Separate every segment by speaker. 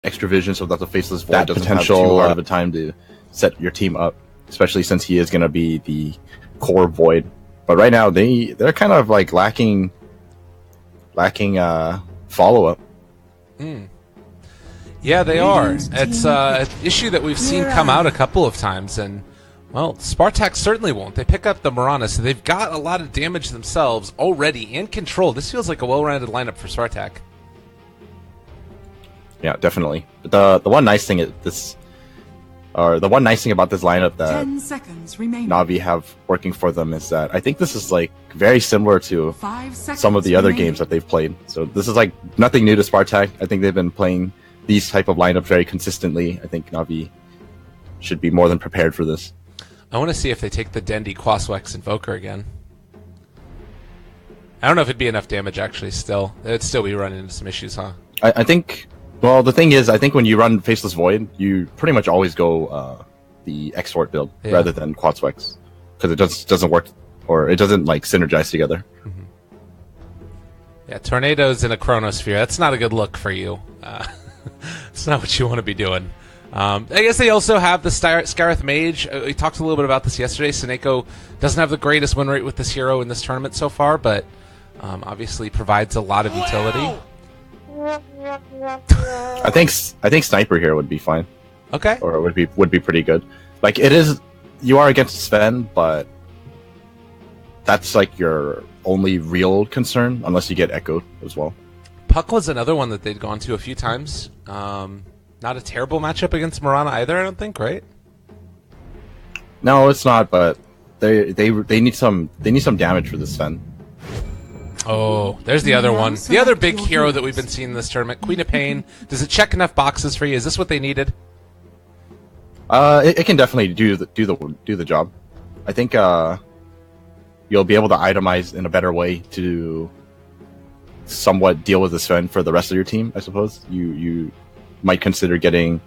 Speaker 1: extra vision so that the Faceless Void doesn't have too hard of a time to set your team up, especially since he is going to be the core Void. But right now they're kind of like lacking follow-up.
Speaker 2: Yeah, they are. It's an issue that we've seen come out a couple of times, and well, Spartak certainly won't. They pick up the Mirana, so they've got a lot of damage themselves already and control. This feels like a well-rounded lineup for Spartak.
Speaker 1: Yeah, definitely. But the one nice thing about this lineup that
Speaker 3: 10 seconds remaining.
Speaker 1: Na'Vi have working for them is that I think this is like very similar to some of the other games that they've played. So this is like nothing new to Spartak. I think they've been playing these type of lineups very consistently. I think Na'Vi should be more than prepared for this.
Speaker 2: I want to see if they take the Dendi, Quaswex, Invoker again. I don't know if it'd be enough damage, actually, still. It'd still be running into some issues, huh?
Speaker 1: I think... Well, the thing is, I think when you run Faceless Void, you pretty much always go the Exort build rather than Quaswex. Because it just doesn't work, or it doesn't, like, synergize together.
Speaker 2: Mm-hmm. Yeah, Tornadoes in a Chronosphere. That's not a good look for you. It's not what you want to be doing. I guess they also have the Scarith Mage. We talked a little bit about this yesterday. Seneko doesn't have the greatest win rate with this hero in this tournament so far, but obviously provides a lot of utility.
Speaker 1: I think Sniper here would be fine.
Speaker 2: Okay.
Speaker 1: Or it would be pretty good. Like, it is... You are against Sven, but that's like your only real concern, unless you get echoed as well.
Speaker 2: Puck was another one that they'd gone to a few times. Not a terrible matchup against Mirana either, I don't think, right?
Speaker 1: No, it's not, but they need some damage for this Sven.
Speaker 2: Oh, there's the other one. The other big hero that we've been seeing in this tournament, Queen of Pain. Does it check enough boxes for you? Is this what they needed?
Speaker 1: It can definitely do the job. I think you'll be able to itemize in a better way to somewhat deal with the Sven for the rest of your team. I suppose you might consider getting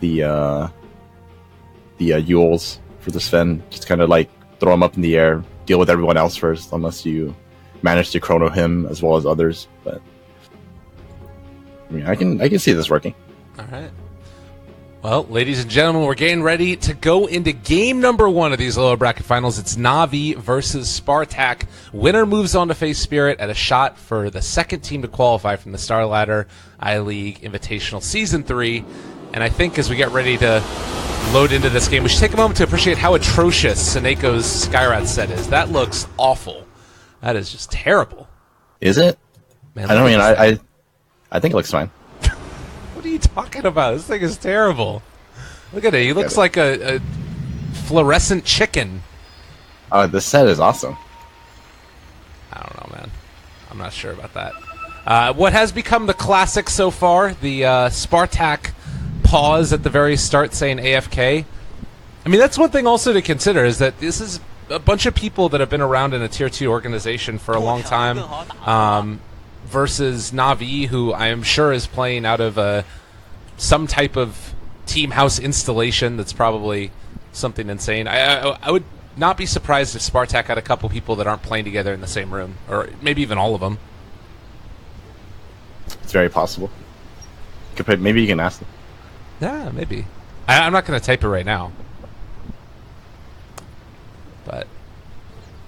Speaker 1: the Yules for the Sven. Just kind of like throw him up in the air, deal with everyone else first, unless you manage to chrono him as well as others. But I mean, I can see this working.
Speaker 2: All right. Well, ladies and gentlemen, we're getting ready to go into game number 1 of these lower bracket finals. It's Na'Vi versus Spartak. Winner moves on to face Spirit at a shot for the second team to qualify from the StarLadder iLeague Invitational Season 3. And I think as we get ready to load into this game, we should take a moment to appreciate how atrocious Seneco's Skyrat set is. That looks awful. That is just terrible.
Speaker 1: Is it?
Speaker 2: Man,
Speaker 1: I think it looks fine.
Speaker 2: What are you talking about? This thing is terrible. Look at it. He looks like a fluorescent chicken.
Speaker 1: This set is awesome.
Speaker 2: I don't know, man. I'm not sure about that. What has become the classic so far, the Spartak pause at the very start saying AFK. I mean, that's one thing also to consider, is that this is a bunch of people that have been around in a Tier 2 organization for a long time. Versus Na'Vi, who I am sure is playing out of some type of team house installation that's probably something insane. I would not be surprised if Spartak had a couple people that aren't playing together in the same room, or maybe even all of them.
Speaker 1: It's very possible. Maybe you can ask them.
Speaker 2: Yeah, maybe. I'm not going to type it right now. But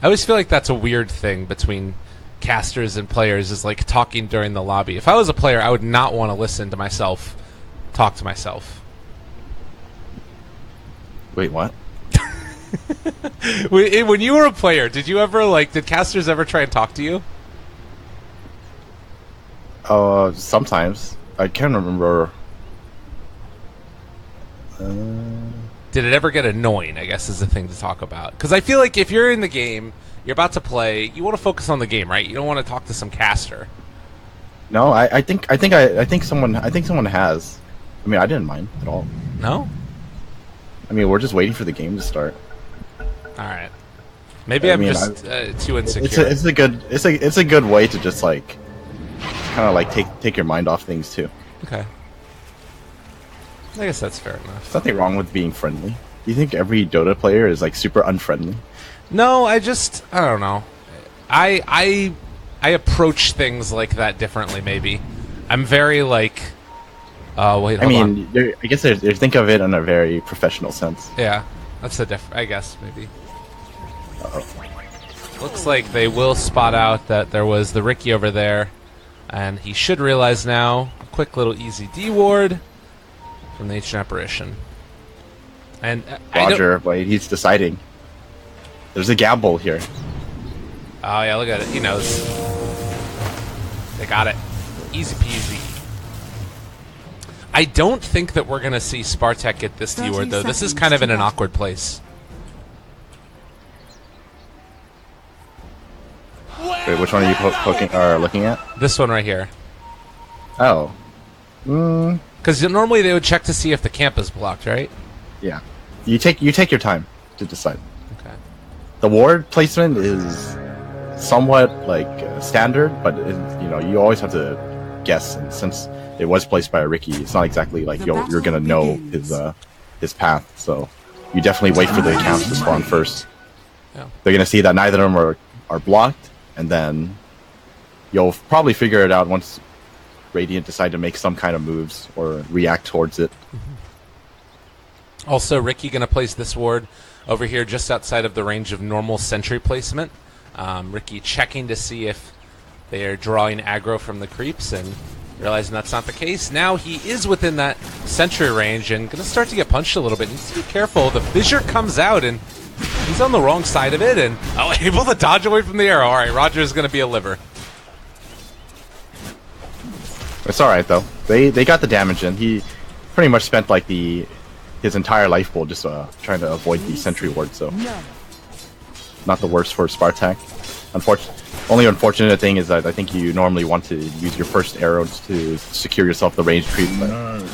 Speaker 2: I always feel like that's a weird thing between casters and players, is like talking during the lobby. If I was a player, I would not want to listen to myself talk to myself.
Speaker 1: Wait, what?
Speaker 2: When you were a player, did casters ever try and talk to you?
Speaker 1: Sometimes. I can't remember.
Speaker 2: Did it ever get annoying, I guess, is the thing to talk about. Because I feel like if you're in the game, you're about to play, you want to focus on the game, right? You don't want to talk to some caster.
Speaker 1: No, I think someone has. I mean, I didn't mind at all.
Speaker 2: No?
Speaker 1: I mean, we're just waiting for the game to start.
Speaker 2: All right. Maybe I'm just too insecure.
Speaker 1: It's a good way to just like kind of like take your mind off things too.
Speaker 2: Okay. I guess that's fair enough.
Speaker 1: There's nothing wrong with being friendly. Do you think every Dota player is like super unfriendly?
Speaker 2: No, I don't know. I approach things like that differently, maybe. I'm very, like, Wait,
Speaker 1: I
Speaker 2: hold
Speaker 1: mean,
Speaker 2: on.
Speaker 1: I guess they think of it in a very professional sense.
Speaker 2: Yeah, that's the I guess, maybe.
Speaker 1: Uh-oh.
Speaker 2: Looks like they will spot out that there was the Ricky over there, and he should realize now. A quick little easy D ward from the Ancient Apparition. And
Speaker 1: Roger, wait, he's deciding. There's a gamble here.
Speaker 2: Oh yeah, look at it. He knows. They got it. Easy peasy. I don't think that we're going to see Spartak get this D ward, though. This is kind of in an awkward place.
Speaker 1: Wait, which one are you poking or looking at?
Speaker 2: This one right here.
Speaker 1: Oh.
Speaker 2: Because normally they would check to see if the camp is blocked, right?
Speaker 1: Yeah. You take your time to decide.
Speaker 2: Okay.
Speaker 1: The ward placement is somewhat like standard, but you always have to guess. And since it was placed by a Ricky, it's not exactly like you're gonna know his path. So you definitely wait for the accounts to spawn first.
Speaker 2: Yeah.
Speaker 1: They're gonna see that neither of them are blocked, and then you'll probably figure it out once Radiant decide to make some kind of moves or react towards it.
Speaker 2: Also, Ricky going to place this ward over here just outside of the range of normal sentry placement. Ricky checking to see if they are drawing aggro from the creeps and realizing that's not the case. Now he is within that sentry range and going to start to get punched a little bit. Needs to be careful. The fissure comes out and he's on the wrong side of it and able to dodge away from the arrow. All right, Roger is going to be a liver.
Speaker 1: It's all right though. They got the damage in. He pretty much spent like his entire life pool just trying to avoid the sentry ward. So not the worst for Spartak. Only unfortunate thing is that I think you normally want to use your first arrow to secure yourself the range creep. But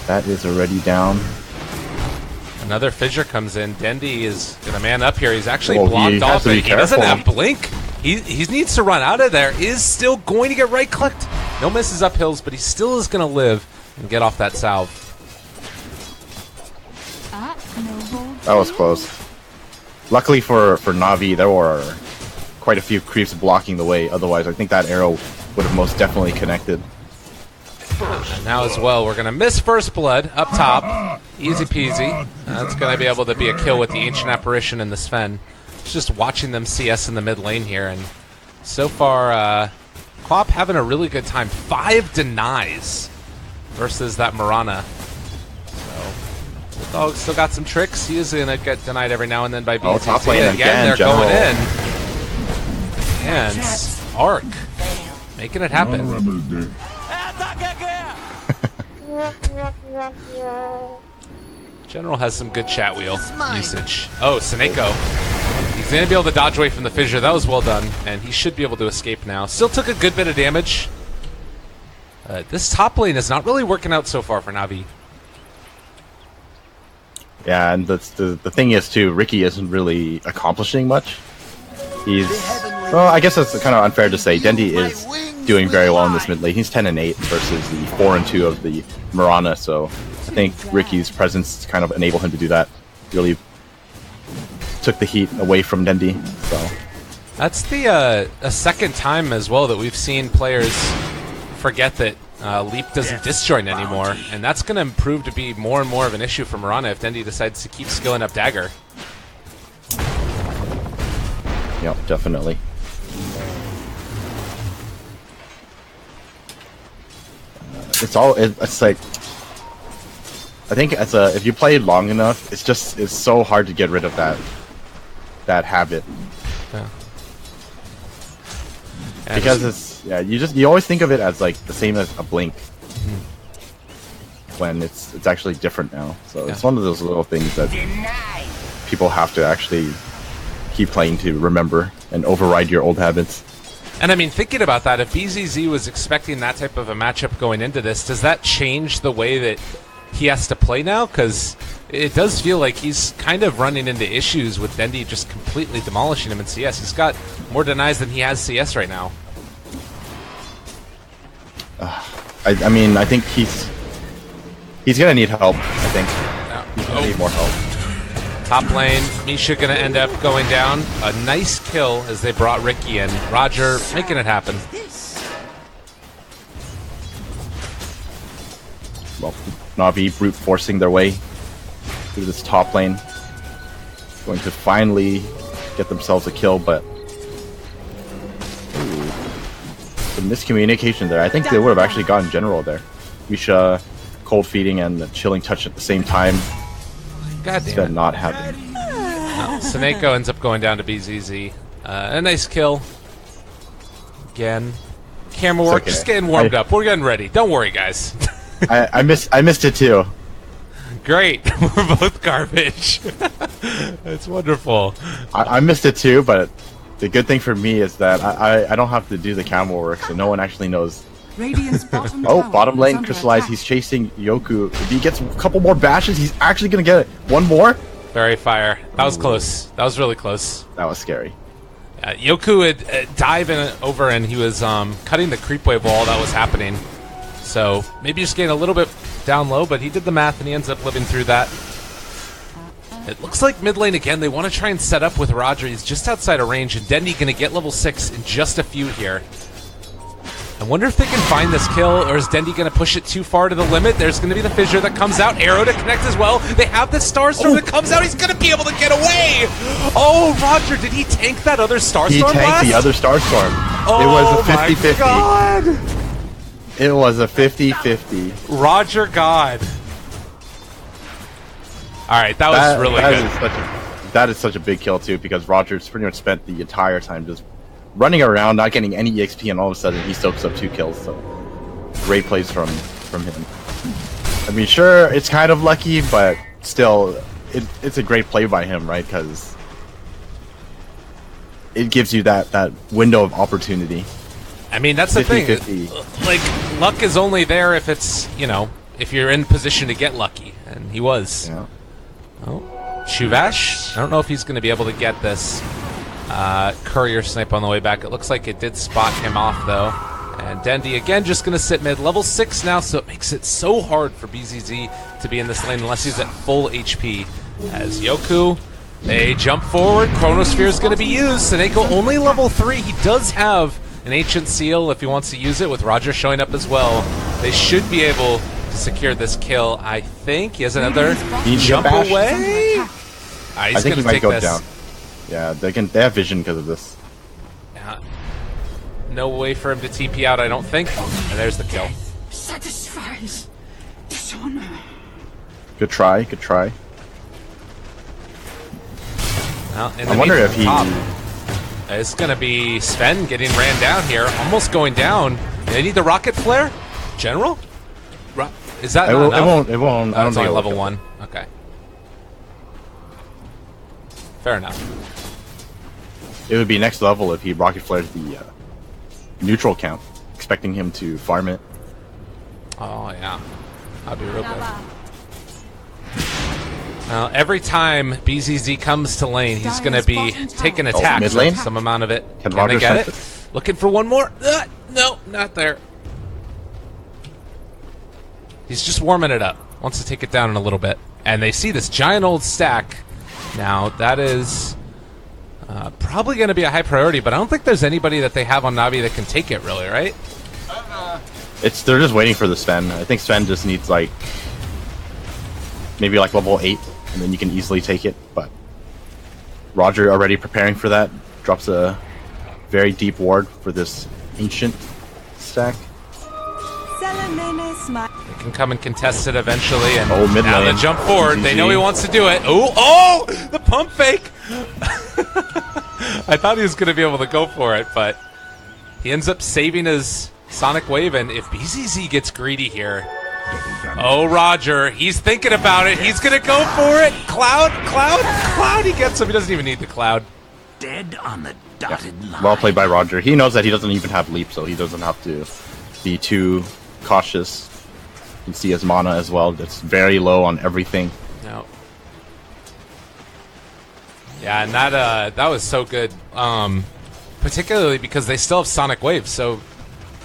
Speaker 1: that is already down.
Speaker 2: Another fissure comes in. Dendy is going to man up here. He's actually
Speaker 1: Well,
Speaker 2: blocked
Speaker 1: he
Speaker 2: off.
Speaker 1: has to be
Speaker 2: He doesn't
Speaker 1: careful.
Speaker 2: have blink. He needs to run out of there. Is still going to get right clicked. No misses up hills, but he still is going to live and get off that salve.
Speaker 1: That was close. Luckily for Na'Vi, there were quite a few creeps blocking the way. Otherwise, I think that arrow would have most definitely connected.
Speaker 2: And now as well, we're going to miss first blood up top. Easy peasy. That's going to be able to be a kill with the Ancient Apparition and the Sven. Just watching them CS in the mid lane here, and so far, Quap having a really good time. 5 denies versus that Mirana. So, Dog still got some tricks. He is going to get denied every now and then by BTC.
Speaker 1: Oh, top lane again,
Speaker 2: they're
Speaker 1: General.
Speaker 2: going in. And Arc making it happen. General has some good chat wheel usage. Oh, Seneko. He's going to be able to dodge away from the fissure. That was well done, and he should be able to escape now. Still took a good bit of damage. This top lane is not really working out so far for Na'Vi.
Speaker 1: Yeah, and the thing is too, Ricky isn't really accomplishing much. Well, I guess that's kind of unfair to say. Dendy is doing very well in this mid lane. He's 10-8 versus the 4-2 of the Mirana, so I think Ricky's presence kind of enabled him to do that. Really took the heat away from Dendy. So
Speaker 2: that's the a second time as well that we've seen players forget that Leap doesn't disjoint anymore, and that's going to prove to be more and more of an issue for Mirana if Dendy decides to keep skilling up Dagger.
Speaker 1: yeah, definitely. It's like, I think if you play long enough, it's so hard to get rid of that habit.
Speaker 2: Yeah.
Speaker 1: Because you always think of it as like the same as a blink, when it's actually different now. So it's one of those little things that people have to actually keep playing to remember and override your old habits.
Speaker 2: And I mean, thinking about that, if BZZ was expecting that type of a matchup going into this, does that change the way that he has to play now? Because it does feel like he's kind of running into issues with Dendy just completely demolishing him in CS. He's got more denies than he has CS right now.
Speaker 1: I mean, I think he's gonna need help. I think he's gonna need more help.
Speaker 2: Top lane, Misha gonna end up going down. A nice kill as they brought Ricky in. Roger making it happen.
Speaker 1: Well, Na'Vi brute forcing their way through this top lane. Going to finally get themselves a kill, but the miscommunication there. I think they would have actually gotten general there. Misha cold feeding and the chilling touch at the same time.
Speaker 2: God damn
Speaker 1: Instead
Speaker 2: it.
Speaker 1: not happening.
Speaker 2: Seneko ends up going down to BZZ. A nice kill. Again. Camera work,
Speaker 1: okay.
Speaker 2: just getting warmed up. We're getting ready. Don't worry, guys.
Speaker 1: I missed it too.
Speaker 2: Great. We're both garbage. That's wonderful.
Speaker 1: I missed it too, but the good thing for me is that I don't have to do the camera work, so no one actually knows. Bottom lane crystallized. He's chasing Yoku. If he gets a couple more bashes, he's actually gonna get it. One more.
Speaker 2: Very fire. That was close. That was really close.
Speaker 1: That was scary.
Speaker 2: Yoku had dive in over and he was cutting the creep wave while that was happening. So maybe just getting a little bit down low, but he did the math and he ends up living through that. It looks like mid lane again. They want to try and set up with Roger. He's just outside of range, and Dendy going to get level 6 in just a few here. I wonder if they can find this kill, or is Dendy going to push it too far to the limit? There's going to be the fissure that comes out. Arrow to connect as well. They have the Starstorm that comes out. He's going to be able to get away. Oh, Roger, did he tank that other Starstorm
Speaker 1: He tanked
Speaker 2: blast?
Speaker 1: the other Starstorm.
Speaker 2: Oh,
Speaker 1: it was a 50-50.
Speaker 2: my God.
Speaker 1: It was a 50-50.
Speaker 2: Roger God. All right, that was really good.
Speaker 1: That is such a big kill, too, because Roger's pretty much spent the entire time just running around, not getting any EXP, and all of a sudden he soaks up 2 kills. So great plays from him. I mean, sure, it's kind of lucky, but still, it's a great play by him, right? Because it gives you that window of opportunity.
Speaker 2: I mean, that's the
Speaker 1: 50-50.
Speaker 2: thing. Like, luck is only there if it's, you know, if you're in position to get lucky, and he was.
Speaker 1: Yeah.
Speaker 2: Oh, Shuvash. I don't know if he's going to be able to get this courier snipe on the way back. It looks like it did spot him off, though. And Dendy, again, just going to sit mid. Level 6 now, so it makes it so hard for BZZ to be in this lane unless he's at full HP. As Yoku, they jump forward. Chronosphere is going to be used. Seneko only level 3. He does have an Ancient Seal if he wants to use it, with Roger showing up as well. They should be able to secure this kill, I think. He has another jump away.
Speaker 1: I think he might go down. Yeah, they have vision because of this.
Speaker 2: Yeah. No way for him to TP out, I don't think. And there's the kill.
Speaker 3: Satisfies dishonor.
Speaker 1: Good try, good try.
Speaker 2: Well,
Speaker 1: I wonder if he...
Speaker 2: It's going to be Sven getting ran down here. Almost going down. They need the rocket flare? General? Is that not enough?
Speaker 1: It won't. I don't
Speaker 2: That's
Speaker 1: think
Speaker 2: only
Speaker 1: it'll
Speaker 2: level
Speaker 1: kill.
Speaker 2: 1. Okay. Fair enough.
Speaker 1: It would be next level if he rocket flares the neutral count, expecting him to farm it.
Speaker 2: Oh, yeah. That'd be real good. Now, every time BZZ comes to lane, he's going to be taking attacks.
Speaker 1: mid lane?
Speaker 2: Some amount of it.
Speaker 1: Can
Speaker 2: Can
Speaker 1: Roger
Speaker 2: they get
Speaker 1: sense
Speaker 2: it? Looking for one more. No, not there. He's just warming it up. Wants to take it down in a little bit. And they see this giant old stack. Now, that is probably going to be a high priority, but I don't think there's anybody that they have on Navi that can take it, really, right?
Speaker 1: They're just waiting for the Sven. I think Sven just needs like maybe like level 8, and then you can easily take it. But Roger already preparing for that. Drops a very deep ward for this ancient stack.
Speaker 2: They can come and contest it eventually, and
Speaker 1: mid
Speaker 2: now
Speaker 1: lane.
Speaker 2: they jump forward.
Speaker 1: GG.
Speaker 2: They know he wants to do it. Oh, the pump fake! I thought he was going to be able to go for it, but he ends up saving his Sonic Wave, and if BZZ gets greedy here... Oh, Roger, he's thinking about it. He's going to go for it. Cloud, he gets him. He doesn't even need the Cloud.
Speaker 3: Dead on the dotted line.
Speaker 1: Well played by Roger. He knows that he doesn't even have leap, so he doesn't have to be too cautious. You can see his mana as well. It's very low on everything.
Speaker 2: No. Yeah, and that was so good. Particularly because they still have Sonic Wave, so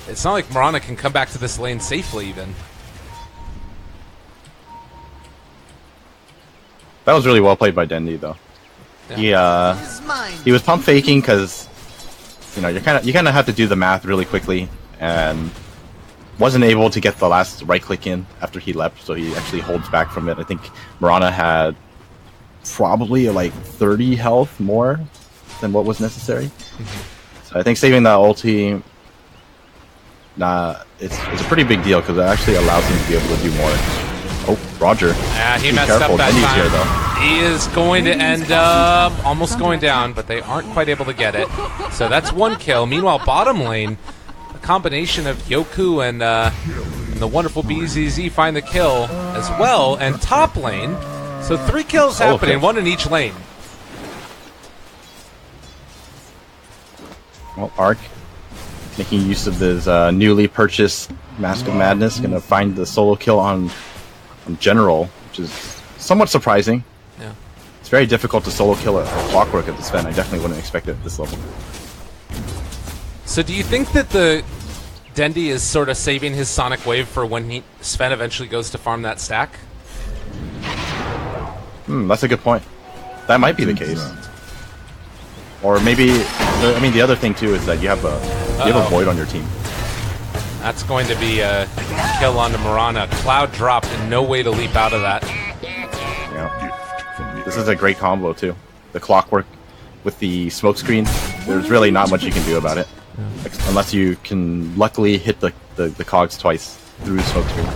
Speaker 2: it's not like Mirana can come back to this lane safely even.
Speaker 1: That was really well played by Dendy, though.
Speaker 2: Yeah.
Speaker 1: He was pump faking because you kind of have to do the math really quickly, and wasn't able to get the last right click in after he leapt, so he actually holds back from it. I think Mirana had probably like 30 health more than what was necessary. So I think saving that ulti, it's a pretty big deal because it actually allows him to be able to do more. Oh, Roger.
Speaker 2: Yeah, he
Speaker 1: Be
Speaker 2: messed
Speaker 1: careful.
Speaker 2: up that
Speaker 1: Dendy's
Speaker 2: time.
Speaker 1: here, though.
Speaker 2: He is going to end up almost going down, but they aren't quite able to get it. So that's one kill. Meanwhile, bottom lane, a combination of Yoku and the wonderful BZZ find the kill as well. And top lane, so 3 kills happening, 1 in each lane.
Speaker 1: Well, Arc, making use of his newly purchased Mask of Madness, gonna find the solo kill on General, which is somewhat surprising.
Speaker 2: Yeah.
Speaker 1: It's very difficult to solo kill a Clockwork at this Sven. I definitely wouldn't expect it at this level.
Speaker 2: So do you think that the Dendy is sort of saving his Sonic Wave for when Sven eventually goes to farm that stack?
Speaker 1: That's a good point. That might be the case. Or maybe, I mean, the other thing too is that you have a Void on your team.
Speaker 2: That's going to be a kill onto Mirana. Cloud dropped and no way to leap out of that.
Speaker 1: Yeah. This is a great combo too. The Clockwork with the smoke screen. There's really not much you can do about it. Unless you can luckily hit the cogs twice through smoke screen.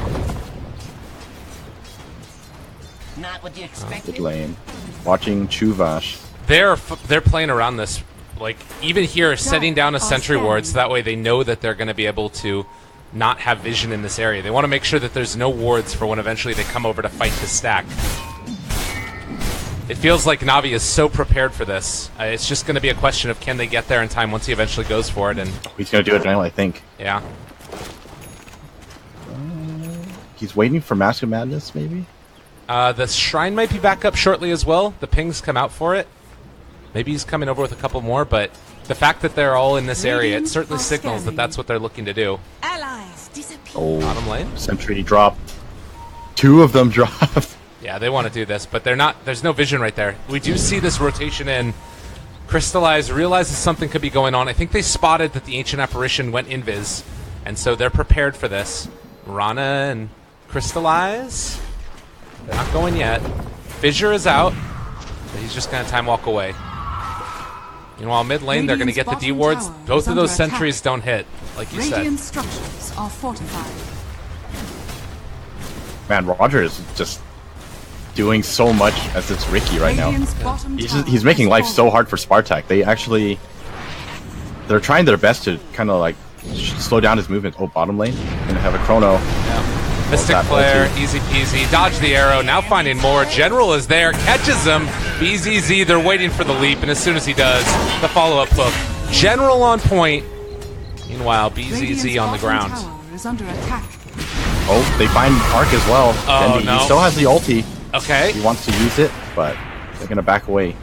Speaker 3: Not what you expected.
Speaker 1: Good lane. Watching Chuvash.
Speaker 2: They're playing around this. Like, even here, setting down a sentry ward so that way they know that they're going to be able to not have vision in this area. They want to make sure that there's no wards for when eventually they come over to fight the stack. It feels like Navi is so prepared for this. It's just going to be a question of can they get there in time once he eventually goes for it. And
Speaker 1: he's going to do it now, I think.
Speaker 2: Yeah.
Speaker 1: He's waiting for Mask of Madness, maybe?
Speaker 2: The Shrine might be back up shortly as well. The pings come out for it. Maybe he's coming over with a couple more, but the fact that they're all in this area, it certainly signals that that's what they're looking to do.
Speaker 3: Allies disappear.
Speaker 1: Oh,
Speaker 2: bottom lane.
Speaker 1: Sentry dropped. 2 of them dropped.
Speaker 2: Yeah, they want to do this, but they're not. There's no vision right there. We do see this rotation in. Crystallize realizes something could be going on. I think they spotted that the Ancient Apparition went invis, and so they're prepared for this. Rana and Crystallize. They're not going yet. Fissure is out, but he's just going to time walk away. Meanwhile, mid lane, they're going to get the D wards. Both of those sentries don't hit, like you said.
Speaker 4: Radiant structures are fortified.
Speaker 1: Man, Roger is just doing so much as it's Ricky right now. He's making life so hard for Spartak. They're trying their best to kind of like slow down his movement. Oh, bottom lane, gonna have a chrono.
Speaker 2: Yeah. Mystic Flare, easy peasy. Dodge the arrow, now finding more. General is there, catches him. BZZ, they're waiting for the leap, and as soon as he does, the follow-up hook. General on point. Meanwhile, BZZ on the ground.
Speaker 1: Oh, they find Arc as well.
Speaker 2: Oh, no.
Speaker 1: He still has the ulti.
Speaker 2: Okay.
Speaker 1: He wants to use it, but they're going to back away.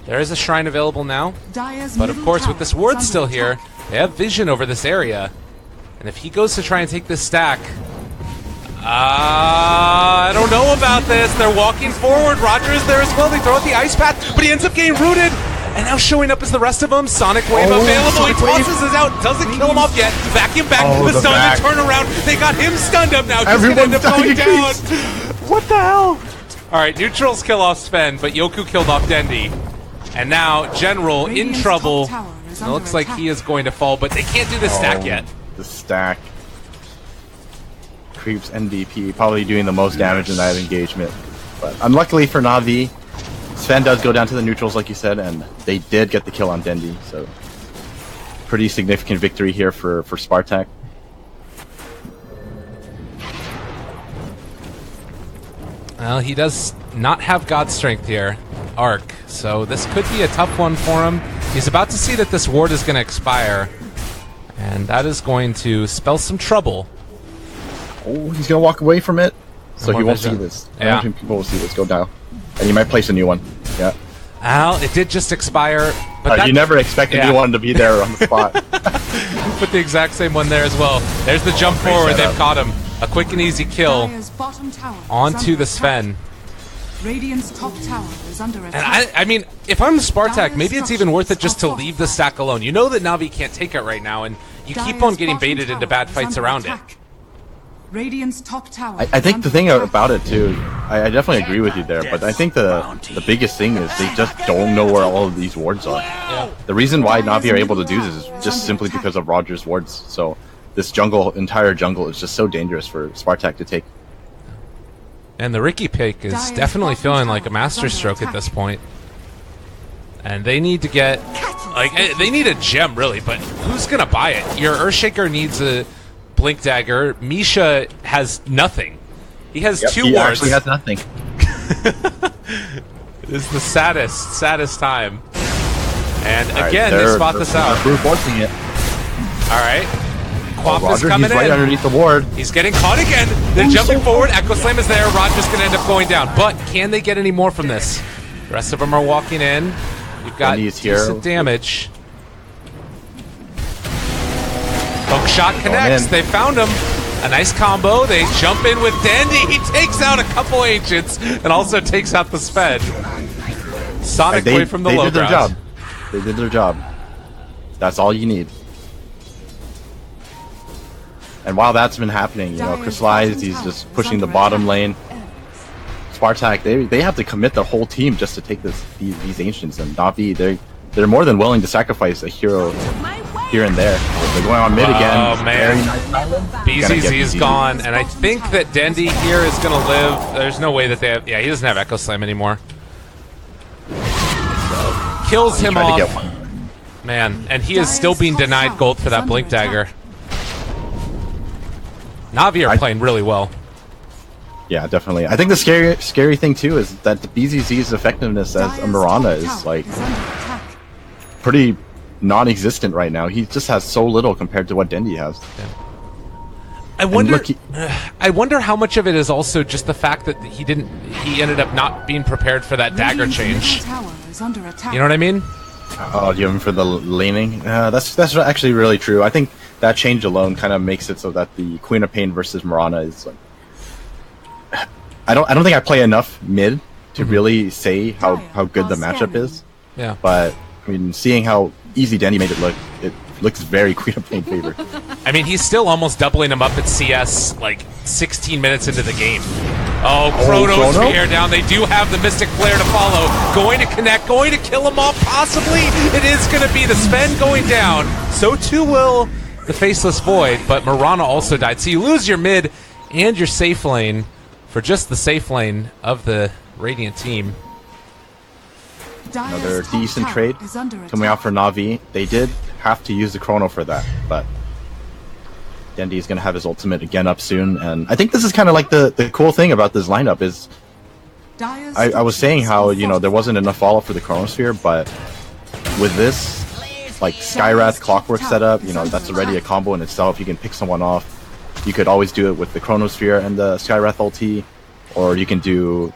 Speaker 2: There is a shrine available now, but of course with this ward still here, they have vision over this area. And if he goes to try and take this stack, I don't know about this. They're walking forward. Roger is there as well. They throw out the ice path, but he ends up getting rooted. And now showing up as the rest of them. Sonic Wave available. He tosses us out. Doesn't kill him off yet. Vacuum back. The stun and turn around. They got him stunned up now. He's going to end up going down. What the hell? All right, neutrals kill off Sven, but Yoku killed off Dendy. And now General in trouble. It looks like he is going to fall, but they can't do the stack yet.
Speaker 1: The stack creeps NDP, probably doing the most damage in that engagement. But unluckily for Navi, Sven does go down to the neutrals, like you said, and they did get the kill on Dendy. So pretty significant victory here for Spartak.
Speaker 2: Well, he does not have God Strength here, Arc, so this could be a tough one for him. He's about to see that this ward is going to expire, and that is going to spell some trouble.
Speaker 1: Oh, he's going to walk away from it, so he won't see this. I don't think people will see this go down. And he might place a new one. Yeah.
Speaker 2: Al, it did just expire, but
Speaker 1: you never expect a new one to be there on the spot.
Speaker 2: Put the exact same one there as well. There's the jump forward. They've caught him. A quick and easy kill onto the Sven.
Speaker 4: Radiant's top tower is under attack.
Speaker 2: And I mean, if I'm Spartak, maybe it's even worth it just to leave the stack alone. You know that Navi can't take it right now, and you keep on getting baited into bad fights around it.
Speaker 4: Radiant's top tower.
Speaker 1: I think the thing about it too, I definitely agree with you there, but I think the biggest thing is they just don't know where all of these wards are.
Speaker 2: Yeah.
Speaker 1: The reason why Na'Vi are able to do this is just simply because of Roger's wards. So this entire jungle is just so dangerous for Spartak to take.
Speaker 2: And the Ricky pick is definitely feeling like a masterstroke at this point. And they need to get, like, they need a gem really, but who's gonna buy it? Your Earthshaker needs a Blink Dagger. Misha has nothing. He has 2
Speaker 1: he
Speaker 2: wards.
Speaker 1: actually has nothing.
Speaker 2: This is the saddest time. And
Speaker 1: All right,
Speaker 2: again, they spot this out.
Speaker 1: Forcing it.
Speaker 2: All right. Quap is
Speaker 1: Roger,
Speaker 2: coming
Speaker 1: he's right
Speaker 2: in.
Speaker 1: underneath the ward.
Speaker 2: He's getting caught again. They're jumping forward. Echo Slam is there. Roger's going to end up going down. But can they get any more from this? The rest of them are walking in. You've got decent damage. Hook shot connects. They found him. A nice combo. They jump in with Dandy. He takes out a couple ancients and also takes out the Sped. Sonic away from the low
Speaker 1: did their
Speaker 2: ground.
Speaker 1: job. They did their job. That's all you need. And while that's been happening, you know, Crystallized, he's just pushing the bottom lane. Spartak, they have to commit their whole team just to take these ancients, and Na'Vi, they're more than willing to sacrifice a hero here and there. They're going on mid again.
Speaker 2: Oh man, BZZ is gone, and I think that Dendy here is going to live. There's no way that they have. Yeah, he doesn't have Echo Slam anymore. So, kills him off. Man, and he is still being denied gold for that Blink Dagger. Na'Vi are playing really well.
Speaker 1: Yeah, definitely. I think the scary thing too is that the BZZ's effectiveness as a Mirana is like pretty non-existent right now. He just has so little compared to what Dendy has.
Speaker 2: Yeah. I wonder how much of it is also just the fact that he ended up not being prepared for that dagger change. You know what I mean?
Speaker 1: Oh, you mean for the laning? That's actually really true. I think that change alone kind of makes it so that the Queen of Pain versus Mirana is like. I don't think I play enough mid to really say how good the matchup is.
Speaker 2: Yeah.
Speaker 1: But I mean, seeing how easy Danny made it looks very Queen of Pain favor.
Speaker 2: I mean, he's still almost doubling him up at CS like 16 minutes into the game. Oh, Chrono's air down. They do have the Mystic Flare to follow. Going to connect, going to kill him off, possibly. It is going to be the Sven going down. So too will the Faceless Void, but Mirana also died. So you lose your mid and your safe lane for just the safe lane of the Radiant team.
Speaker 1: Another decent trade coming out for Na'Vi. They did have to use the Chrono for that, but Dendy is going to have his ultimate again up soon, and I think this is kind of like the cool thing about this lineup is I was saying how, you know, there wasn't enough follow for the Chronosphere, but with this like Skywrath Clockwork setup, you know, that's already a combo in itself. You can pick someone off. You could always do it with the Chronosphere and the Skywrath ulti, or you can do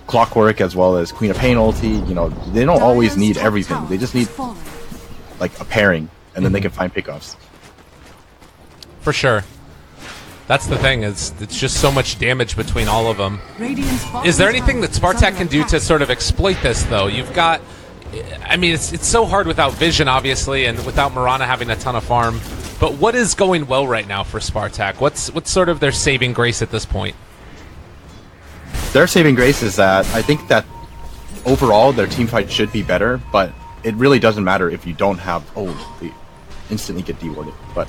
Speaker 1: Clockwork as well as Queen of Pain ulti. You know, they don't always need everything. They just need like a pairing, and then they can find pickoffs.
Speaker 2: For sure. That's the thing, is it's just so much damage between all of them. Is there anything that Spartak can do to sort of exploit this, though? You've got... I mean, it's so hard without vision, obviously, and without Mirana having a ton of farm. But what is going well right now for Spartak? What's sort of their saving grace at this point?
Speaker 1: Their saving grace is that I think that overall their team fight should be better, but it really doesn't matter if you don't have... Oh, they instantly get dewarded. But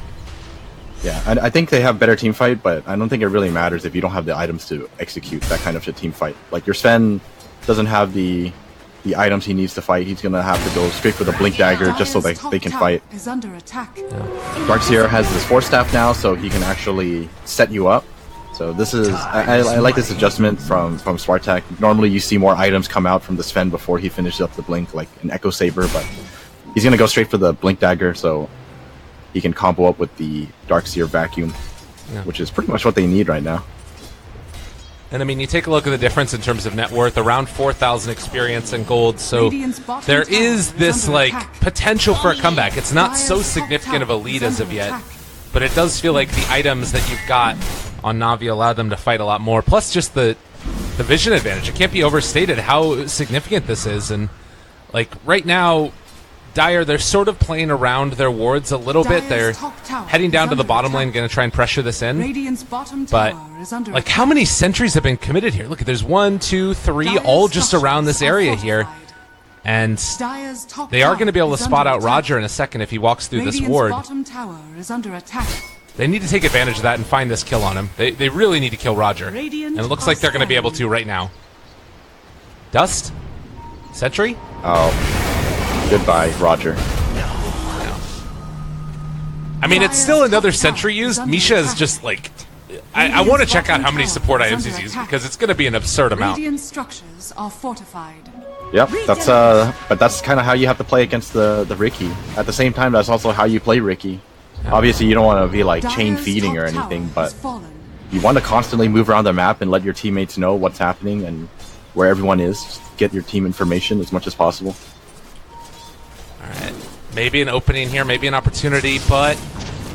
Speaker 1: yeah, I think they have better team fight, but I don't think it really matters if you don't have the items to execute that kind of a team fight. Like your Sven doesn't have the items he needs to fight. He's gonna have to go straight for the Blink Dagger just so they can fight. Darkseer has this Force Staff now, so he can actually set you up. So this is I like this adjustment from Spartak. Normally you see more items come out from the Sven before he finishes up the Blink, like an Echo Saber, but he's gonna go straight for the Blink Dagger, so he can combo up with the Darkseer Vacuum, which is pretty much what they need right now.
Speaker 2: And I mean, you take a look at the difference in terms of net worth, around 4,000 experience and gold, so there is this like potential for a comeback. It's not so significant of a lead as of yet, but it does feel like the items that you've got on Na'Vi allow them to fight a lot more, plus just the vision advantage. It can't be overstated how significant this is, and like right now Dire, they're sort of playing around their wards a little bit. They're heading down to the bottom lane, going to try and pressure this in.
Speaker 4: Radiant's bottom
Speaker 2: But,
Speaker 4: tower is under
Speaker 2: like,
Speaker 4: attack.
Speaker 2: how many sentries have been committed here? Look, there's 1, 2, 3,
Speaker 4: Dire's
Speaker 2: all just around this
Speaker 4: structures are
Speaker 2: area here.
Speaker 4: fortified.
Speaker 2: And
Speaker 4: Dire's top
Speaker 2: they are
Speaker 4: tower
Speaker 2: going to be able to
Speaker 4: is
Speaker 2: spot
Speaker 4: under
Speaker 2: out
Speaker 4: attack.
Speaker 2: Roger in a second if he walks through this
Speaker 4: Radiant's
Speaker 2: ward.
Speaker 4: bottom tower is under attack.
Speaker 2: They need to take advantage of that and find this kill on him. They really need to kill Roger.
Speaker 4: Radiant
Speaker 2: And it looks like they're going to be able to right now. Dust? Sentry?
Speaker 1: Oh, goodbye, Roger.
Speaker 2: I mean, it's still another sentry used. Misha is just like... I want to check out how many support items he's used because it's going to be an absurd amount.
Speaker 4: Radiant structures are fortified.
Speaker 1: Yep, that's but that's kind of how you have to play against the Ricky. At the same time, that's also how you play Ricky. Obviously, you don't want to be like chain
Speaker 4: Dire's
Speaker 1: feeding or
Speaker 4: top
Speaker 1: anything,
Speaker 4: tower
Speaker 1: but
Speaker 4: has fallen.
Speaker 1: you want to constantly move around the map and let your teammates know what's happening and where everyone is. Just get your team information as much as possible.
Speaker 2: Alright. Maybe an opening here, maybe an opportunity, but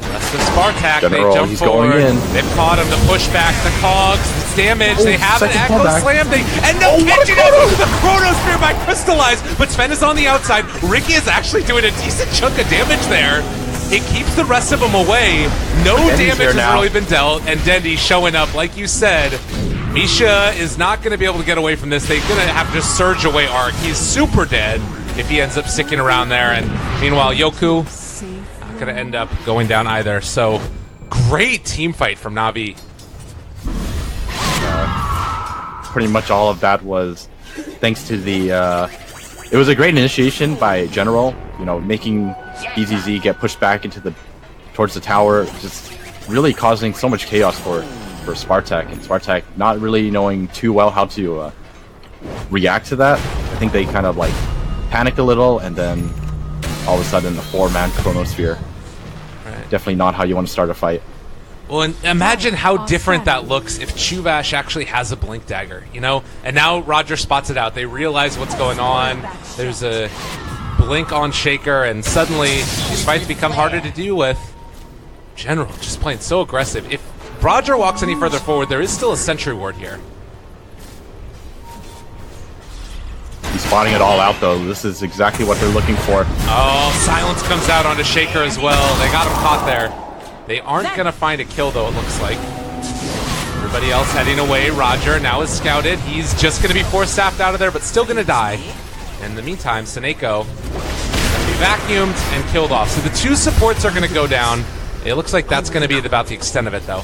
Speaker 2: rest of Spartak,
Speaker 1: General,
Speaker 2: they jump
Speaker 1: he's
Speaker 2: forward.
Speaker 1: going in.
Speaker 2: They've caught him to push back the cogs. It's damage.
Speaker 1: Oh,
Speaker 2: they have an
Speaker 1: second
Speaker 2: Echo
Speaker 1: fallback.
Speaker 2: Slam. And no catching up to the Chronosphere by Crystallize. But Sven is on the outside. Ricky is actually doing a decent chunk of damage there. It keeps the rest of them away. No
Speaker 1: Dendy's
Speaker 2: damage
Speaker 1: here
Speaker 2: has
Speaker 1: now.
Speaker 2: really been dealt. And Dendy showing up, like you said. Misha is not going to be able to get away from this. They're going to have to surge away Arc. He's super dead if he ends up sticking around there. And meanwhile, Yoku not going to end up going down either. So great team fight from Navi.
Speaker 1: Pretty much all of that was thanks to the it was a great initiation by General, you know, making BZZ get pushed back into towards the tower, just really causing so much chaos for Spartak, and Spartak not really knowing too well how to react to that. I think they kind of like panicked a little, and then all of a sudden a 4-man Chronosphere.
Speaker 2: Right.
Speaker 1: Definitely not how you want to start a fight.
Speaker 2: Well, and imagine how different that looks if Chuvash actually has a Blink Dagger, you know? And now Roger spots it out. They realize what's going on. There's a Blink on Shaker, and suddenly these fights become harder to deal with. General just playing so aggressive. If Roger walks any further forward, there is still a Sentry Ward here.
Speaker 1: He's spotting it all out, though. This is exactly what they're looking for.
Speaker 2: Oh, Silence comes out onto Shaker as well. They got him caught there. They aren't going to find a kill, though, it looks like. Everybody else heading away. Roger now is scouted. He's just going to be force-staffed out of there, but still going to die. In the meantime, Seneko going to be vacuumed and killed off. So the 2 supports are going to go down. It looks like that's going to be about the extent of it, though.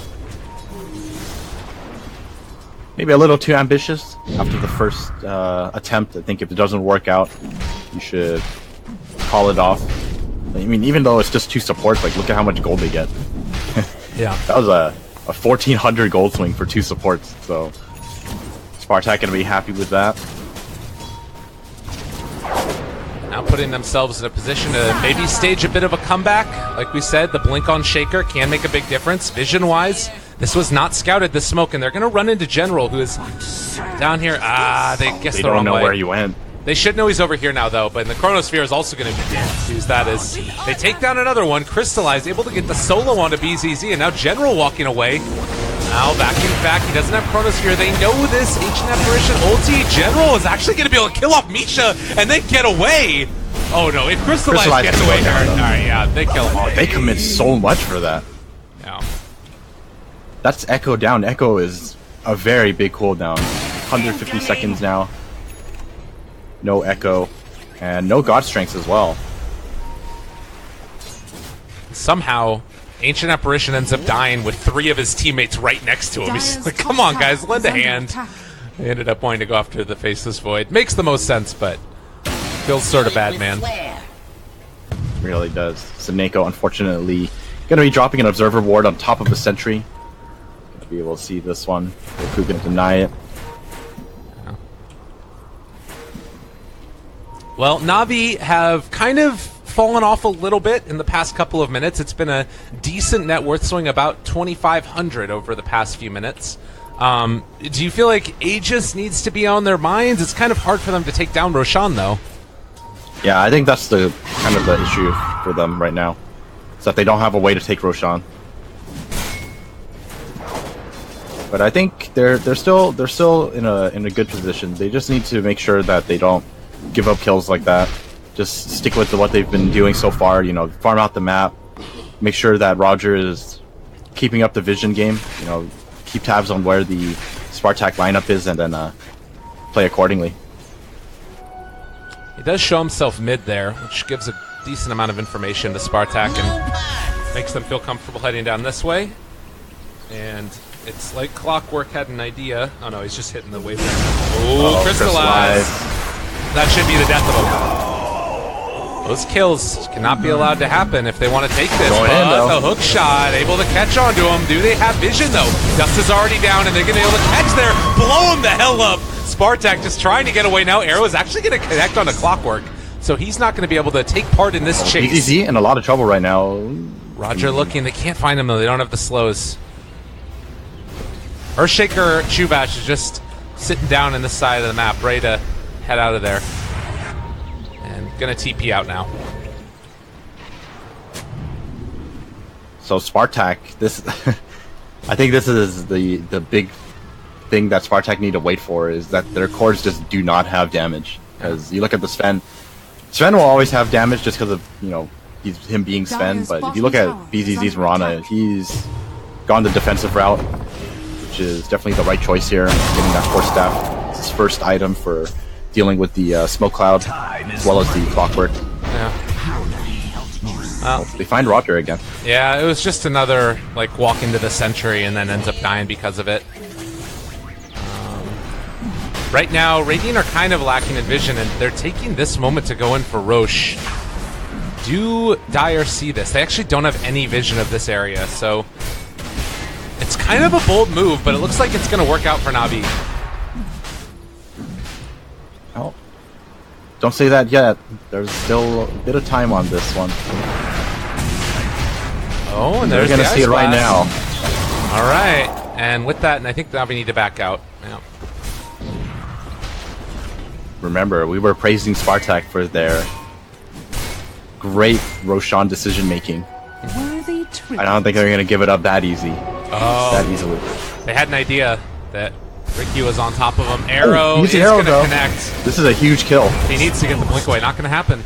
Speaker 1: Maybe a little too ambitious after the first attempt. I think if it doesn't work out, you should call it off. I mean, even though it's just 2 supports, like, look at how much gold they get.
Speaker 2: Yeah.
Speaker 1: That was a 1,400 gold swing for 2 supports, so Spartak gonna be happy with that.
Speaker 2: Now putting themselves in a position to maybe stage a bit of a comeback. Like we said, the blink on Shaker can make a big difference. Vision-wise, this was not scouted, this smoke, and they're going to run into General, who is down here. They guess
Speaker 1: They
Speaker 2: the wrong
Speaker 1: don't know
Speaker 2: way.
Speaker 1: where he went.
Speaker 2: They should know he's over here now, though, but the Chronosphere is also going to use that as they take down another one. Crystallize, able to get the solo onto BZZ, and now General walking away. Now backing back, he doesn't have Chronosphere. They know this Ancient Apparition ulti. General is actually going to be able to kill off Misha and then get away. Oh no, if Crystallize gets away here, alright, yeah, they kill him all.
Speaker 1: They commit so much for that.
Speaker 2: Yeah.
Speaker 1: That's Echo down. Echo is a very big cooldown. 150 seconds now. No Echo. And no God Strengths as well.
Speaker 2: Somehow, Ancient Apparition ends up dying with 3 of his teammates right next to him. He's like, come on, guys, lend a hand. They ended up wanting to go after the Faceless Void. Makes the most sense, but feels sort of bad, man.
Speaker 1: Really does. Seneko, unfortunately, going to be dropping an Observer Ward on top of the Sentry. Going to be able to see this one. Goku going to deny it.
Speaker 2: Well, Navi have kind of fallen off a little bit in the past couple of minutes. It's been a decent net worth swing, about 2,500 over the past few minutes. Do you feel like Aegis needs to be on their minds? It's kind of hard for them to take down Roshan, though.
Speaker 1: Yeah, I think that's the kind of the issue for them right now. Is that they don't have a way to take Roshan. But I think they're still in a good position. They just need to make sure that they don't give up kills like that just stick with what they've been doing so far. You know, farm out the map, make sure that Roger is keeping up the vision game. You know, keep tabs on where the Spartak lineup is, and then play accordingly.
Speaker 2: He does show himself mid there, which gives a decent amount of information to Spartak and makes them feel comfortable heading down this way. And it's like Clockwork had an idea. Oh no, he's just hitting the wave. Oh, crystallize. That should be the death of him. Those kills cannot be allowed to happen if they want to take this. But the hook shot, able to catch onto him. Do they have vision though? Dust is already down and they're going to be able to catch there. Blow him the hell up. Spartak just trying to get away now. Arrow is actually going to connect onto Clockwork. So he's not going to be able to take part in this chase.
Speaker 1: Easy in a lot of trouble right now.
Speaker 2: Roger looking. They can't find him though. They don't have the slows. Earthshaker Chubash is just sitting down in the side of the map, ready to head out of there. And gonna TP out now.
Speaker 1: So Spartak, this I think this is the big thing that Spartak need to wait for, is that their cores just do not have damage. Because you look at the Sven will always have damage just because of, you know, him being Sven, but if you look at BZZ's Mirana, he's gone the defensive route, which is definitely the right choice here. Getting that core staff, it's his first item for dealing with the smoke cloud, as well as the Clockwork.
Speaker 2: Yeah.
Speaker 1: They find Roger again.
Speaker 2: Yeah, it was just another, like, walk into the sentry and then ends up dying because of it. Right now, Radiant are kind of lacking in vision, and they're taking this moment to go in for Roche. Do Dire see this? They actually don't have any vision of this area, so it's kind of a bold move, but it looks like it's going to work out for Navi.
Speaker 1: Oh, don't say that yet. There's still a bit of time on this one.
Speaker 2: Oh, and there's
Speaker 1: They're going to see it right now.
Speaker 2: All right, and with that, and I think Navi need to back out. Yeah.
Speaker 1: Remember, we were praising Spartak for their great Roshan decision making. I don't think they're going to give it up that easy.
Speaker 2: Oh,
Speaker 1: that easily.
Speaker 2: They had an idea that Ricky was on top of him. Arrow is
Speaker 1: going
Speaker 2: to connect.
Speaker 1: This is a huge kill.
Speaker 2: He needs to get the blink away. Not going to happen.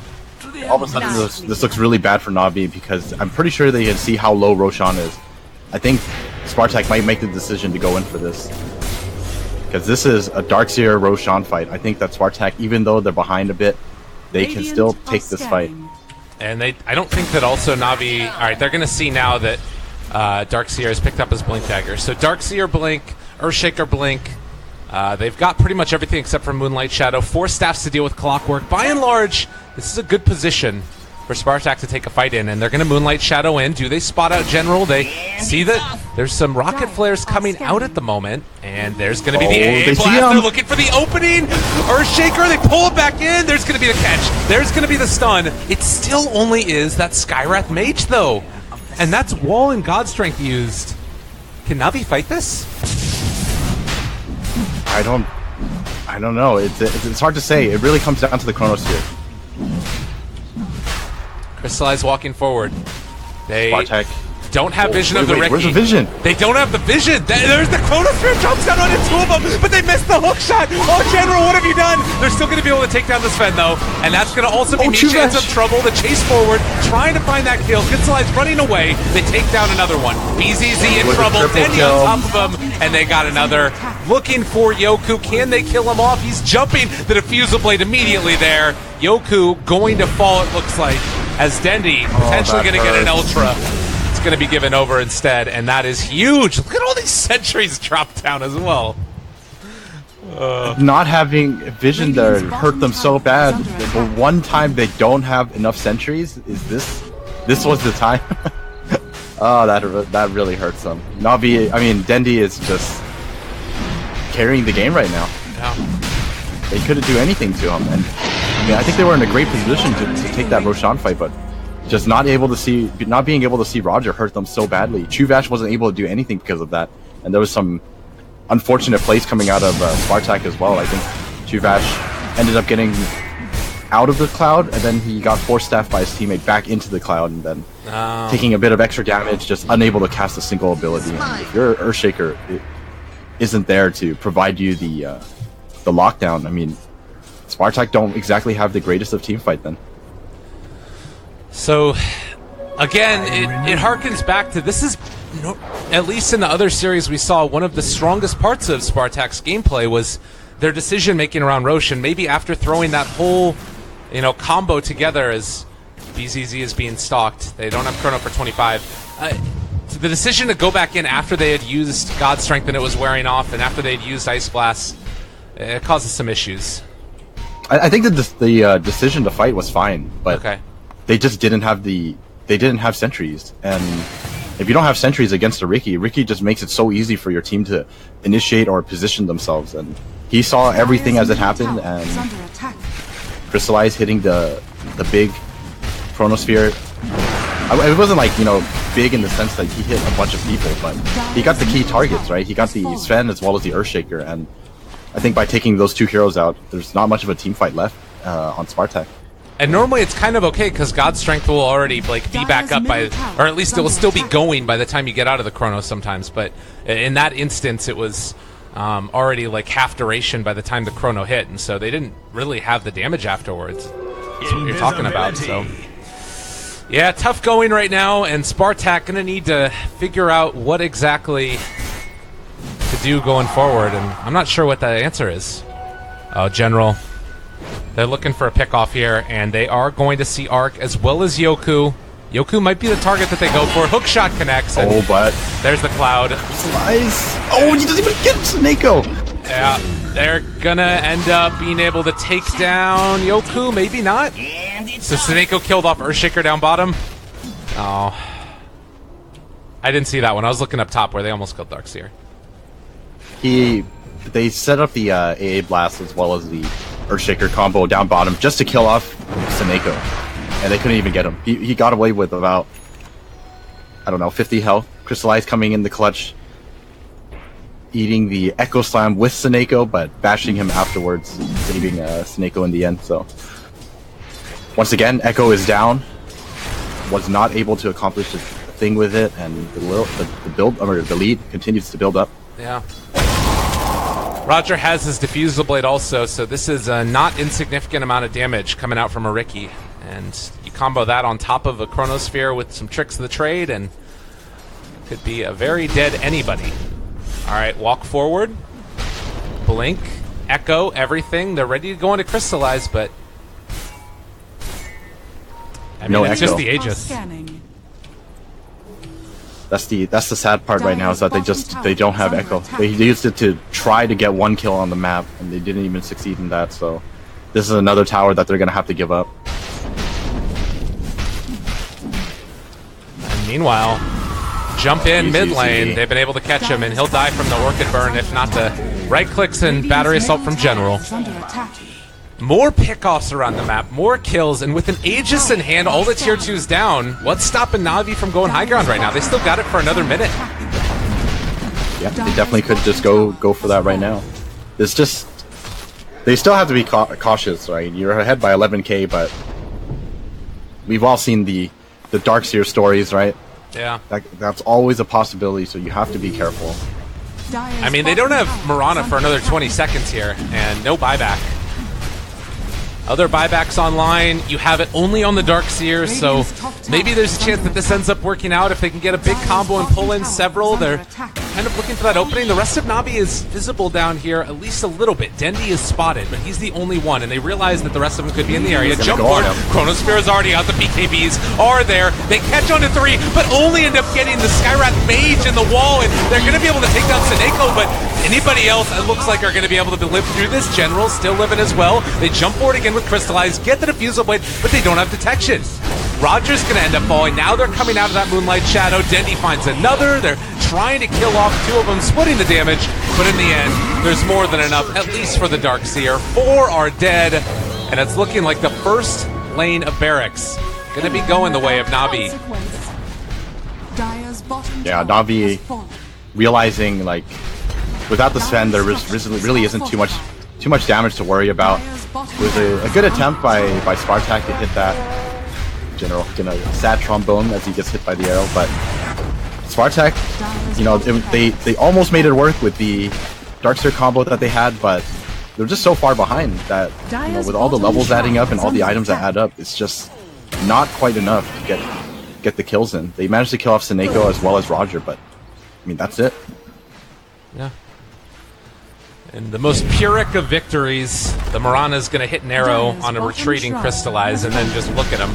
Speaker 1: All of a sudden, this looks really bad for Navi, because I'm pretty sure they can see how low Roshan is. I think Spartak might make the decision to go in for this, because this is a Darkseer Roshan fight. I think that Spartak, even though they're behind a bit, they can still take this fight.
Speaker 2: And I don't think that also Navi... Alright, they're going to see now that Darkseer has picked up his Blink Dagger. So Darkseer Blink, Earthshaker Blink. They've got pretty much everything except for Moonlight Shadow. 4 staffs to deal with Clockwork. By and large, this is a good position for Spartak to take a fight in, and they're going to Moonlight Shadow in. Do they spot out General? They see that there's some rocket flares coming out at the moment, and there's going to be the AA blast. They're looking for the opening. Earthshaker, they pull it back in. There's going to be the catch. There's going to be the stun. It still only is that Skywrath Mage, though, and that's Wall and God Strength used. Can Navi fight this?
Speaker 1: I don't know. It's hard to say. It really comes down to the Chronosphere.
Speaker 2: Crystallize walking forward. They
Speaker 1: Spartak
Speaker 2: don't have vision of the Reki.
Speaker 1: Where's the vision?
Speaker 2: They don't have the vision. There's the Chronosphere jumps down onto 2 of them, but they missed the hook shot. Oh, General, what have you done? They're still going to be able to take down the Sven, though, and that's going to also be chance of trouble. The chase forward, trying to find that kill. Crystallize running away. They take down another one. BZZ in trouble. Denny on top of him, and they got another. Looking for Yoku. Can they kill him off? He's jumping the diffusal blade immediately there. Yoku going to fall, it looks like, as Dendy potentially going to get an Ultra. It's going to be given over instead, and that is huge. Look at all these sentries drop down as well.
Speaker 1: Not having vision there hurt them so bad. The one time they don't have enough sentries is this was the time. Oh, that really hurts them. Navi, I mean, Dendy is just carrying the game right now.
Speaker 2: Yeah.
Speaker 1: They couldn't do anything to him, and I mean, I think they were in a great position to take that Roshan fight, but just not being able to see Roger hurt them so badly. Chuvash wasn't able to do anything because of that, and there was some unfortunate plays coming out of Spartak as well. I think Chuvash ended up getting out of the cloud, and then he got force staffed by his teammate back into the cloud, and then taking a bit of extra damage, just unable to cast a single ability. And if your Earthshaker isn't there to provide you the lockdown, I mean, Spartak don't exactly have the greatest of team fight then.
Speaker 2: So, again, it harkens back to this is, at least in the other series we saw, one of the strongest parts of Spartak's gameplay was their decision-making around Rosh, and maybe after throwing that whole, combo together as BZZ is being stalked, they don't have Chrono for 25. The decision to go back in after they had used God Strength and it was wearing off, and after they had used Ice Blast, it causes some issues.
Speaker 1: I think that the decision to fight was fine, but
Speaker 2: Okay.
Speaker 1: they just didn't have sentries, and if you don't have sentries against a Ricky just makes it so easy for your team to initiate or position themselves, and he saw everything as it happened, and Crystallize hitting the big Chronosphere. It wasn't like, big in the sense that he hit a bunch of people, but he got the key targets, right? He got the Sven as well as the Earthshaker, and I think by taking those two heroes out, there's not much of a team fight left on Spartak.
Speaker 2: And normally it's kind of okay because God's Strength will already be back up by, or at least it will still be going by the time you get out of the Chrono sometimes. But in that instance, it was already like half duration by the time the Chrono hit, and so they didn't really have the damage afterwards. That's what you're talking about. So yeah, tough going right now, and Spartak gonna need to figure out what exactly to do going forward, and I'm not sure what that answer is. Oh, General. They're looking for a pick-off here, and they are going to see Arc as well as Yoku. Yoku might be the target that they go for. Hook shot connects, and
Speaker 1: but
Speaker 2: there's the Cloud.
Speaker 1: Nice. Oh, he doesn't even get Snako.
Speaker 2: Yeah, they're gonna end up being able to take down Yoku, maybe not. So Snako killed off Earthshaker down bottom. Oh. I didn't see that one. I was looking up top where they almost killed Darkseer.
Speaker 1: They set up the AA Blast as well as the Earthshaker combo down bottom just to kill off Snako, and they couldn't even get him. He got away with about, 50 health. Crystallize coming in the clutch, eating the Echo Slam with Snako, but bashing him afterwards, saving Snako in the end. So once again, Echo is down, was not able to accomplish a thing with it, and the lead continues to build up.
Speaker 2: Yeah. Roger has his Diffusal Blade also, so this is a not insignificant amount of damage coming out from a Ricky. And you combo that on top of a Chronosphere with some tricks of the trade, and could be a very dead anybody. Alright, walk forward. Blink. Echo, everything. They're ready to go into Crystallize, but I mean,
Speaker 1: No
Speaker 2: it's
Speaker 1: Echo.
Speaker 2: just the Aegis.
Speaker 1: That's the sad part right now, is that they don't have Echo. They used it to try to get one kill on the map, and they didn't even succeed in that. So this is another tower that they're gonna have to give up.
Speaker 2: And meanwhile, jump in
Speaker 1: Easy,
Speaker 2: mid lane.
Speaker 1: easy.
Speaker 2: They've been able to catch him, and he'll die from the Orchid Burn, if not the right clicks and battery assault from General. More pickoffs around the map, more kills, and with an Aegis in hand, all the tier 2s down, what's stopping Na'Vi from going high ground right now? They still got it for another minute.
Speaker 1: Yeah, they definitely could just go for that right now. It's just, they still have to be cautious, right? You're ahead by 11k, but we've all seen the Darkseer stories, right?
Speaker 2: Yeah.
Speaker 1: That's always a possibility, so you have to be careful.
Speaker 2: I mean, they don't have Mirana for another 20 seconds here, and no buyback. Other buybacks online, you have it only on the Darkseer, so maybe there's a chance that this ends up working out if they can get a big combo and pull in several. They're kind of looking for that opening. The rest of Na'Vi is visible down here at least a little bit. Dendi is spotted, but he's the only one, and they realize that the rest of them could be in the area. Jump forward. Chronosphere is already out. The BKBs are there. They catch on to 3, but only end up getting the Skywrath Mage in the wall, and they're going to be able to take down Snako, but anybody else, it looks like, are going to be able to live through this. General still living as well. They jump forward again with Crystallize, get the Diffusal Blade, but they don't have detection. Roger's going to end up falling. Now they're coming out of that Moonlight Shadow. Dendi finds another. They're trying to kill off 2 of them, splitting the damage, but in the end, there's more than enough, at least for the Darkseer. 4 are dead, and it's looking like the first lane of barracks going to be going the way of Na'Vi.
Speaker 1: Yeah, Na'Vi realizing, like, without the Sven, there really isn't too much damage to worry about. It was a good attempt by Spartak to hit that General, sad trombone as he gets hit by the arrow, but Spartak, they almost made it work with the Darkseer combo that they had, but they're just so far behind that, with all the levels adding up and all the items that add up, it's just not quite enough to get the kills in. They managed to kill off Seneko as well as Roger, but I mean that's it.
Speaker 2: Yeah. And the most Pyrrhic of victories, the Mirana's going to hit an arrow on a retreating Crystallize and then just look at him.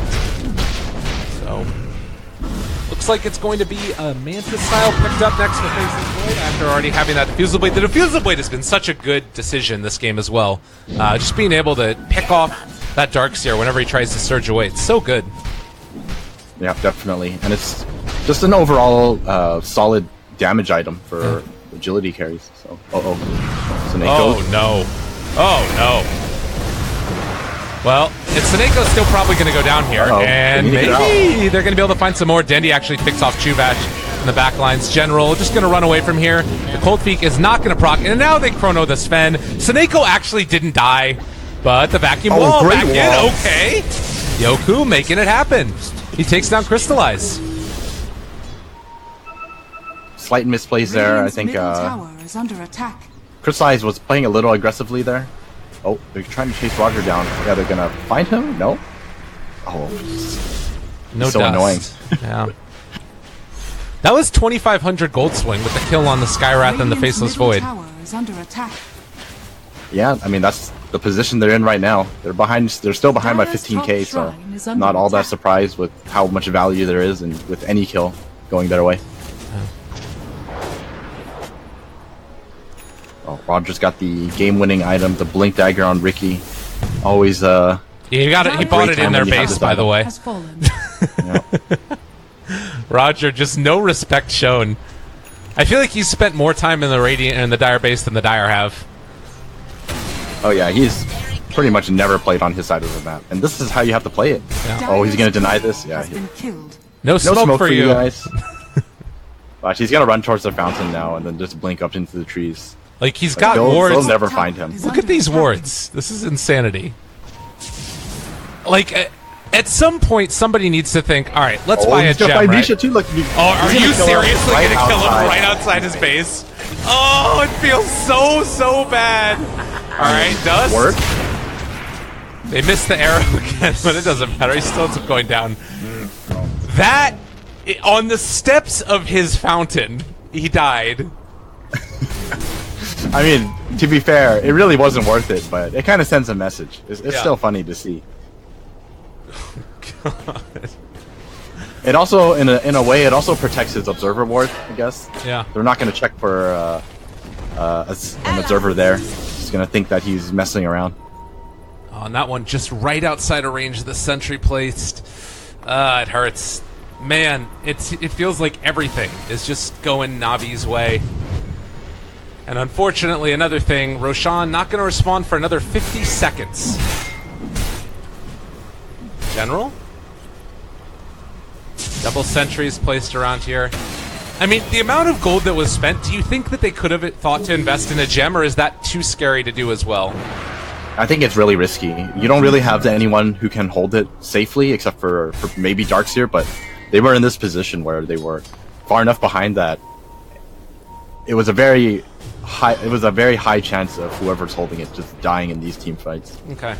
Speaker 2: So, looks like it's going to be a Manta style picked up next for Faceless Void after already having that Diffusal Blade. The Diffusal Blade has been such a good decision this game as well. Just being able to pick off that Darkseer whenever he tries to surge away. It's so good.
Speaker 1: Yeah, definitely. And it's just an overall solid damage item for agility carries. So, Seneko.
Speaker 2: Oh no! Oh no! Well, Seneko's still probably going to go down here, and maybe they're going to be able to find some more. Dendy actually picks off Chuvash in the back lines. General just going to run away from here. The Cold Feet is not going to proc, and now they chrono the Sven. Seneko actually didn't die, but the vacuum wall back in. Okay, Yoku making it happen. He takes down Crystallize.
Speaker 1: Slight misplays there. I think
Speaker 4: tower is under attack.
Speaker 1: Crystallize was playing a little aggressively there. Oh, they're trying to chase Roger down. Yeah, they're gonna find him? No? Oh,
Speaker 2: no
Speaker 1: so
Speaker 2: dust.
Speaker 1: annoying.
Speaker 2: Yeah. That was 2,500 gold swing with the kill on the Skywrath and the Faceless Void.
Speaker 4: Tower is under attack.
Speaker 1: Yeah, I mean that's the position they're in right now. They're behind. They're still behind by 15k, so not all that surprised with how much value there is and with any kill going their way. Oh, Roger's got the game-winning item, the Blink Dagger on Ricky. Always,
Speaker 2: he bought it in their base, by the way. Roger, just no respect shown. I feel like he's spent more time in the Radiant and the Dire base than the Dire have.
Speaker 1: Oh yeah, he's pretty much never played on his side of the map, and this is how you have to play it.
Speaker 2: Yeah.
Speaker 1: Oh, he's gonna deny this? Yeah.
Speaker 2: No smoke for you
Speaker 1: guys. Watch, he's gonna run towards the fountain now and then just blink up into the trees.
Speaker 2: Like, he's got wards.
Speaker 1: They'll never find him.
Speaker 2: Look at these wards. This is insanity. Like, at some point, somebody needs to think, all right, let's buy a gem, right?
Speaker 1: Too. Look,
Speaker 2: are you seriously going to kill him right outside his base? Oh, it feels so bad. All right, Dust.
Speaker 1: Work.
Speaker 2: They missed the arrow again, but it doesn't matter. He still ends up going down. That, on the steps of his fountain, he died.
Speaker 1: I mean, to be fair, it really wasn't worth it, but it kind of sends a message. It's still funny to see.
Speaker 2: God.
Speaker 1: It also, in a way, it also protects his observer ward, I guess.
Speaker 2: Yeah.
Speaker 1: They're not going to check for an observer there. Just going to think that he's messing around.
Speaker 2: Oh, and that one just right outside of range, the sentry placed. It hurts. Man, it feels like everything is just going Navi's way. And unfortunately, another thing, Roshan not going to respond for another 50 seconds. General? Double sentries placed around here. I mean, the amount of gold that was spent, do you think that they could have thought to invest in a gem, or is that too scary to do as well?
Speaker 1: I think it's really risky. You don't really have anyone who can hold it safely, except for maybe Darkseer, but they were in this position where they were far enough behind that it was a very high chance of whoever's holding it just dying in these team fights.
Speaker 2: Okay.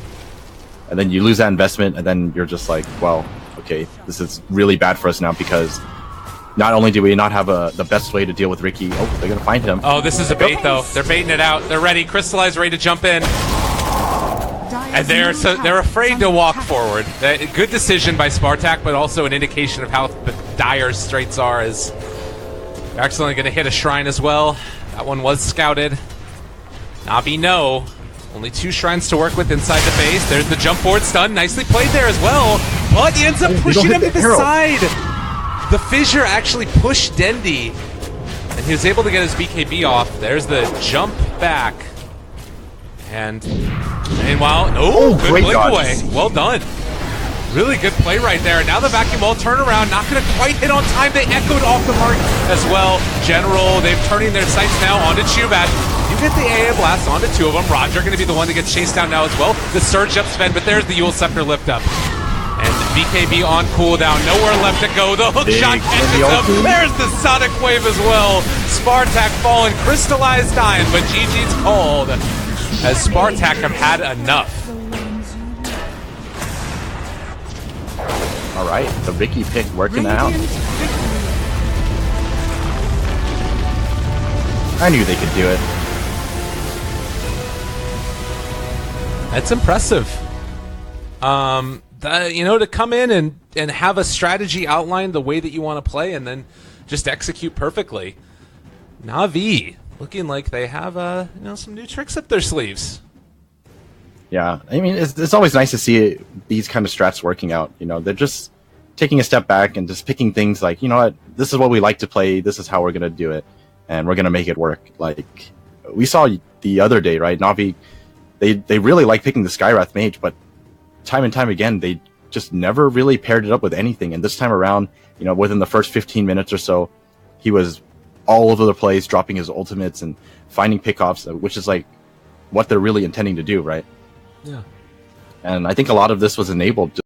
Speaker 1: And then you lose that investment, and then you're just like, well, okay, this is really bad for us now because not only do we not have the best way to deal with Ricky, oh, they're gonna find him.
Speaker 2: Oh, this is a bait though. They're baiting it out. They're ready. Crystallize, ready to jump in. And they're afraid to walk forward. Good decision by Spartak, but also an indication of how dire Straits are. As they're accidentally going to hit a shrine as well. That one was scouted. Navi, no. Only 2 shrines to work with inside the base. There's the jump forward stun. Nicely played there as well. But he ends up pushing him to the side. The fissure actually pushed Dendy. And he was able to get his BKB off. There's the jump back. And meanwhile, good blink away. Well done. Really good play right there. Now the vacuum wall turnaround, not going to quite hit on time. They echoed off the mark as well. General, they're turning their sights now onto Chuvash. You get the AA blast onto 2 of them. Roger going to be the one that gets chased down now as well. The surge up Sven, but there's the Yule Scepter lift up. And BKB on cooldown. Nowhere left to go. The hook shot catches up. There's the Sonic Wave as well. Spartak falling, Crystallized dying, but GG's called. As Spartak have had enough.
Speaker 1: All right, the Ricky pick working out.
Speaker 4: Radiant victory.
Speaker 1: I knew they could do it.
Speaker 2: That's impressive. To come in and have a strategy outlined the way that you want to play and then just execute perfectly. Na'Vi looking like they have some new tricks up their sleeves.
Speaker 1: Yeah, I mean, it's always nice to see these kind of strats working out. They're just taking a step back and just picking things like, you know what, this is what we like to play, this is how we're going to do it, and we're going to make it work. Like, we saw the other day, right? Na'Vi, they really like picking the Skywrath Mage, but time and time again, they just never really paired it up with anything. And this time around, within the first 15 minutes or so, he was all over the place, dropping his ultimates and finding pickoffs, which is like what they're really intending to do, right?
Speaker 2: Yeah.
Speaker 1: And I think a lot of this was enabled